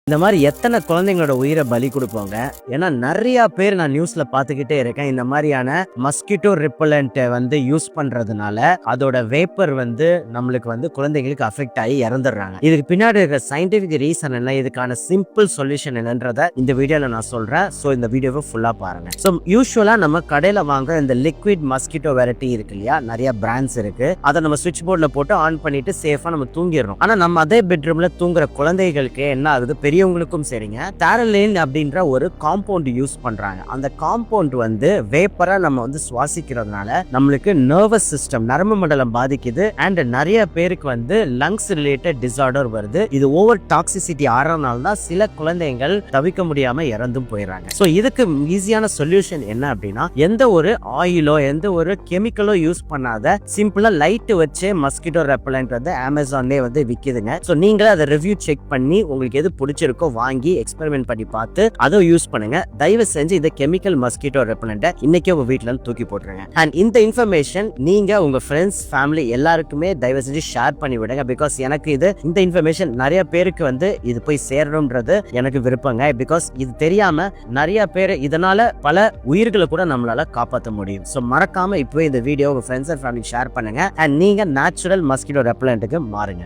இந்த மாதிரி எத்தனை குழந்தைங்களோட உயிரை பலி கொடுப்போங்க. ஏன்னா நிறைய பேர் நான் நியூஸ்ல பார்த்துக்கிட்டே இருக்கேன். இந்த மாதிரியான மஸ்கிட்டோ ரிப்பலண்ட் யூஸ் பண்றதுனால அதோட வேப்பர் நம்மளுக்கு குழந்தைங்களுக்கு அஃபெக்ட் ஆகி இறந்துடுறாங்க. இதுக்கு பின்னாடி இருக்கிற சயின்டிபிக் ரீசன் என்ன, இதுக்கான சிம்பிள் சொல்யூஷன் என்னன்றத இந்த வீடியோல நான் சொல்றேன். ஸோ இந்த வீடியோவை ஃபுல்லா பாருங்க. ஸோ யூஸ்வலா நம்ம கடையில வாங்குற இந்த லிக்விட் மஸ்கிட்டோ வெரைட்டி இருக்கு இல்லையா, நிறைய பிராண்ட்ஸ் இருக்கு. அதை நம்ம சுவிட்ச் போர்ட்ல போட்டு ஆன் பண்ணிட்டு சேஃபா நம்ம தூங்கிடுறோம். ஆனா நம்ம அதே பெட்ரூம்ல தூங்குற குழந்தைகளுக்கு என்ன ஆகுது, பெரியவங்களுக்கும் சரிங்க, டேரலின் அப்படின்ற ஒரு காம்பவுண்ட் யூஸ் பண்றாங்க. அந்த காம்பவுண்ட் வேப்பரா நம்ம சுவாசிக்கிறதுனால நம்மளுக்கு நர்வஸ் சிஸ்டம், நரம்பு மண்டலம் பாதிக்குது. அண்ட் நிறைய பேருக்கு லங்ஸ் ரிலேட்டட் டிசார்டர் வருது. இது ஓவர் டாக்ஸிசிட்டி ஆறதுனால தான் சில குழந்தைகள் தவிக்க முடியாம இறந்தும் போயிடுறாங்க. ஸோ இதுக்கு ஈஸியான சொல்யூஷன் என்ன அப்படின்னா, எந்த ஒரு ஆயிலோ எந்த ஒரு கெமிக்கலோ யூஸ் பண்ணாத சிம்பிளா லைட் வச்சு மஸ்கிட்டோ ரெப்பலண்ட் அமேசான்லேயே விக்குதுங்க. ஸோ நீங்களே அதை ரிவ்யூ செக் பண்ணி உங்களுக்கு எது பிடிச்சிருக்கோ வாங்கி எக்ஸ்பெரிமெண்ட் பண்ணி பார்த்து அதை யூஸ் பண்ணுங்க. தயவு செஞ்சு இந்த கெமிக்கல் மஸ்கிட்டோ ரெப்பலண்ட்டை இன்னைக்கே உங்க வீட்டுல தூக்கி போட்டுருங்க. அண்ட் இந்த இன்ஃபர்மேஷன் நீங்க உங்க ஃப்ரெண்ட்ஸ், ஃபேமிலி எல்லாருக்குமே தயவு செஞ்சு ஷேர் பண்ணி விடுங்க. பிகாஸ் எனக்கு இந்த இன்ஃபர்மேஷன் நிறைய பேருக்கு இது போய் சேரணும்ன்றது எனக்கு விருப்பங்க. பிகாஸ் இது தெரியாம நிறைய பேர் இதனால பல உயிர்களை கூட நம்மளால காப்பாற்ற முடியும். ஸோ மறக்காம இப்பவே இந்த வீடியோ உங்க ஃப்ரெண்ட்ஸ் அண்ட் ஃபேமிலி ஷேர் பண்ணுங்க. அண்ட் நீங்க நேச்சுரல் மஸ்கிட்டோ ரெப்பலண்ட்டுக்கு மாறுங்க.